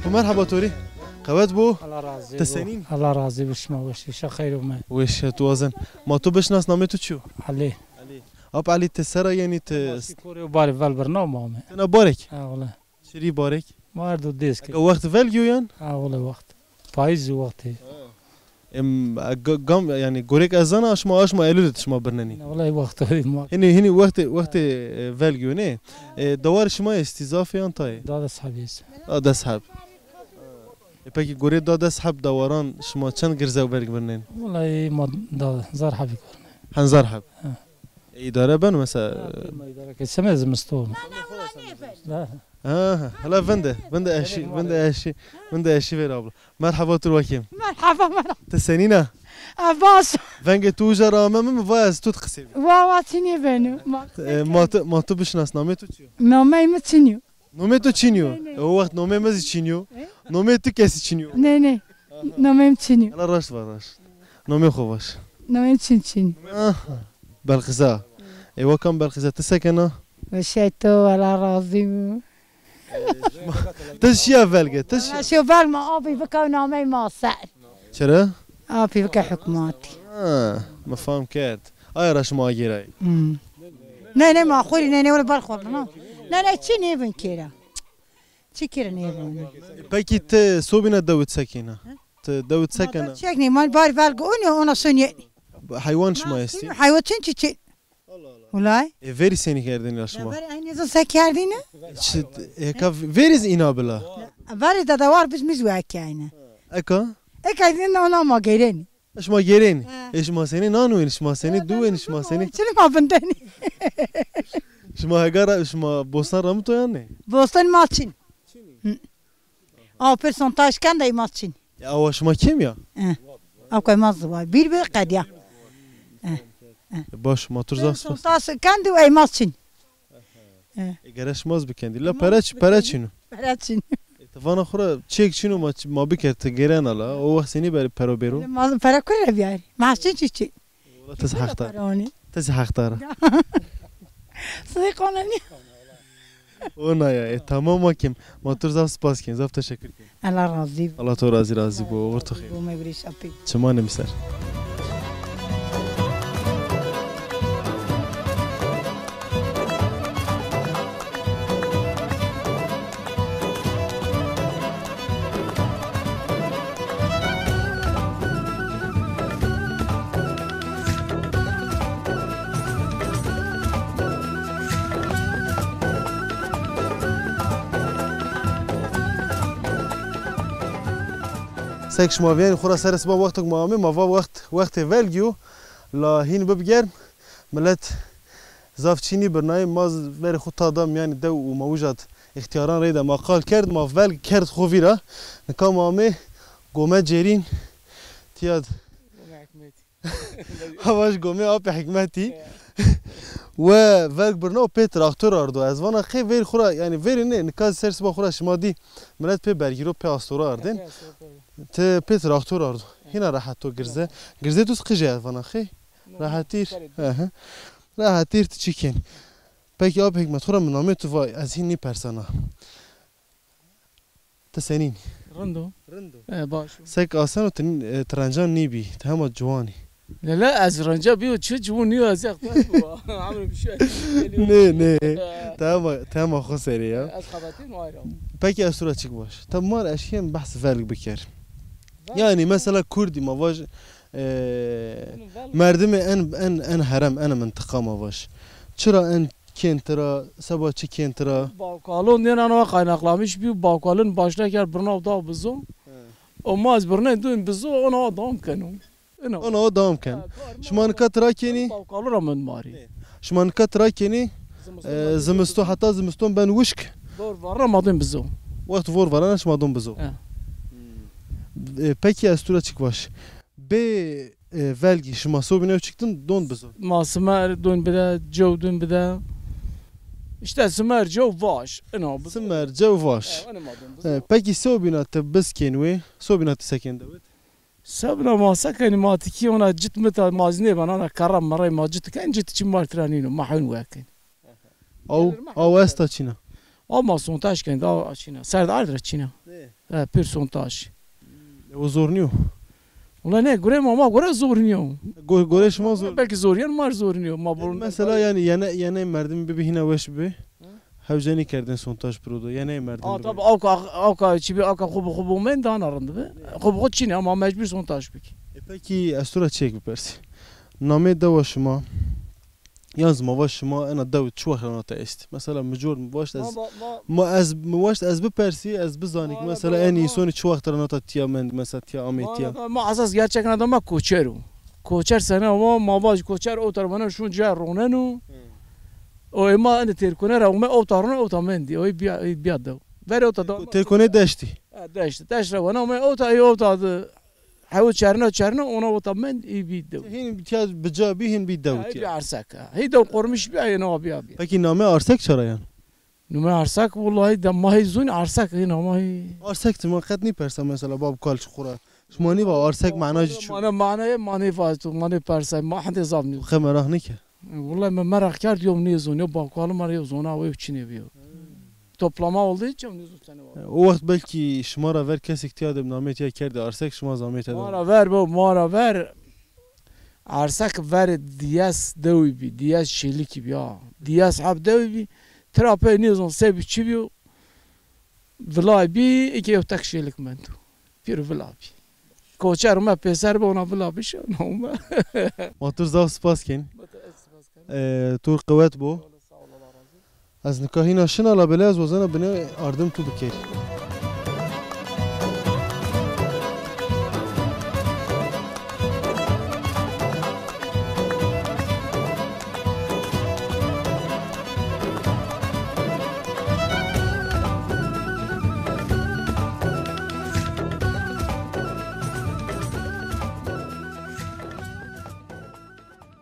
أبو مرحبا توري قوات بو الله راضي تسنين الله راضي بشما وش خير وما وش توازن ما تو بشناس نامتو تشو عليه أب علي تسرى يعني كوري وبالي بالبرنامج أنا بارك والله شري بارك ما أردو ديسك وقت فالجو ين والله وقت فايز وقتي قام يعني قولك أزانا أش ما إلودت أش ما برنني والله وقت هني وقت فالجو نه دوار شما استضافه أنتاي داد صحابيس ده صحاب پکی گوری داده صحاب دواران شما چند گرزه و برگ برنین والله ما داد زار حبي كورنا هنزار حب اداره بن مثلا ما يدرك السماء زمستون لا هلا بنده اشي فير ابله مرحبا تروكيم مرحبا تسنينا عباس فنگ تو جرا من فاز تو تقسم واتني بنو ما تو بشناس نامه تو چیو نامي متنيو نامه تو چینیو او وقت نامه مز چینیو نامه تو کسی چینیو نه نامي متنيو هلا راش نامه خوباش نامي متنيو بالغزا ايوا كم بالغزا تسكنا وشيتو ولا راضي تشيا فالجا تشيا شو بال ما ابي بكا نامي ما سأل شرا ابي بكا حكماتي ما فاهم كاد راش ما جيراي نه ما خوري نه ولا بالخور لا تشي نيفن كيرا تشي كيرا نيفن باكي صوبنا دوت سكينه دوت سكنه شكني مال بار فالجوني انا سني حيوان شما يستي حيوان چی والله فيري سيني کردین یا شما اینی زن کردینه اکا ویریز اینا بلا ولی دادوار biz مزوکینه اکا این اونا ما گیرنی اش ما گیرین اش ما سینی نانو اش ما سینی دو اش ما سینی چلی ما بندنی شما هگارا اش ما بوستان رمتو یا نه بوستان ماچین پرسنتاج کنده ماچین او شما کیم یا او که مازوای bir قدیا باش موتور زاست تاس كندي واي ماتشين اگرش ماز بکندی لا پرچینو تفانا خورا چیک چینو ما بکرد تگیرن الا او وقت سینی بری پرو بیرو ما پرا کره بیاری ماشین چی تز حق داره صديقانني اونا یا تمام کیم موتور زاست سپاس کن زاف تشکر کن الله راضي الله تو راضی بو ورتو خیر ما يبريش ابي چما نمیسر سكش ما فين خورا سرس ما وقتك ما وقت فالجيو لا هين ببجر ملت زافتشيني برناي ما غير خط ادم يعني دو وموجود اختياران ريدا ما قال كرد ما فالج كرد خوفيرا نكام مامي قومه جيرين تياد هواش قومه اب حكمتي و فالج برناو بيتر اختور اردو از وانا خي فير خورا يعني فير نه نكاز سرس ما خورا شما دي ملت بي برگيرو بي استورا اردن ت بيتر اختور اردو هنا راحت تو گرزه تو سقيجه وانا خي راحتير راحتير تشيكين باقي اب حكمت خورا من نامه تو از هني پرسانا تسنين رندو باش سك آسان و ترنجان نيبي تهما جواني لا از رنجا بيو چه جوونی از اختار عمرو بشوي نه تمام خسري يا از خباتين وايرا باقي اسطوره چيك باش طب مار اشياء بحث فالك بكر يعني مثلا كردي ما واج مردم ان هرم انا منطقه ما واش چرا ان كنترا سبا چي كنترا باقالون دين انا قاينقلاmış بيو باقالون başta ker برناو دا بزو او ماز برنا دون بزو انا دام كانوا انا دام كان شمان كترا كيني باقالون من ماري شمان كترا كيني زمستو حتى زمستون بن وشك دور برا ما دون بزو وقت فور varana شما دون بزو peki astura çıkmış be velgi şuma sobine çıktın don bizo ما سمر دون بدا جو دون بدا işte سمر جو vaş انا سمر جو vaş peki sobina te biskenwe sobina te sekende سبنا ما سكن ما تكي وانا جت متى مازني انا كرم مره ما جت كان جت شي مال ترانينو ما حين واكن او استا چينا Ama sontaj kendi daha Çin'e. Serdardır Çin'e. Bir sontaj. O zor niyo. Ulan ne göreyim ama göre zorlanıyor. Gore şuma zor. Belki zorlayan var zorlanıyor. Mesela yani yene merdim bir hine veş bir. Hevceni kerdin sontaj proda. Yene merdim. Tabi avka çibi avka kubu men daha narındı be. Kubu Çin'e ama mecbur sontaj bik. Peki estura çek bir persi. Name dava şuma. Yalnız mava şuma ana davet şu akranata est. Mesela mecbur baş az ما از بپرسی از بزانید مثلا این انسانی چه وقت رانات تیا من مثلا تیا آمیتیا ما اساس gerçekten adama koçeru. Koçer sana ama mavaş koçer o tarafına şu cer ronenu. O ema ane terkonera o me o tarafına o tamendi. O bir da. Ver o da. Terkone deşti. Deşte ona me o tadı. Havu çerno ona o tamendi bir da. Hin bitiyaz bicabi hin bir davut. Bir arsak. Hido kormuş bir ayın abi. Peki name arsak çarayan. Nume arsak vallahi da mahizun arsak yine ama arsak تما قد نی پرسا مثلا باب کال خورا شما نی با arsak معناش چی معنی فاز معنی پرسا ما حد زامنی خمراه نکه والله من merak ediyorum ne zonu bakalım arıyor zona o için yapıyor toplama olduğu için ne zonu o vakit belki şmara ver kesik tiyadım namet ya kerdi arsak şma zamet edem mara ver arsak ver diyas devi diyas şelik ya diyas hab devi Trape nizon sebi çibiyo Vlabi iki ötek şeylik mentu Bir vlabi Koçer me peser be ona vlabi şu Noma Matır zav spasken Tur kıvet bu Az nikahina şına la belaz vazana bine ardım tu bikeri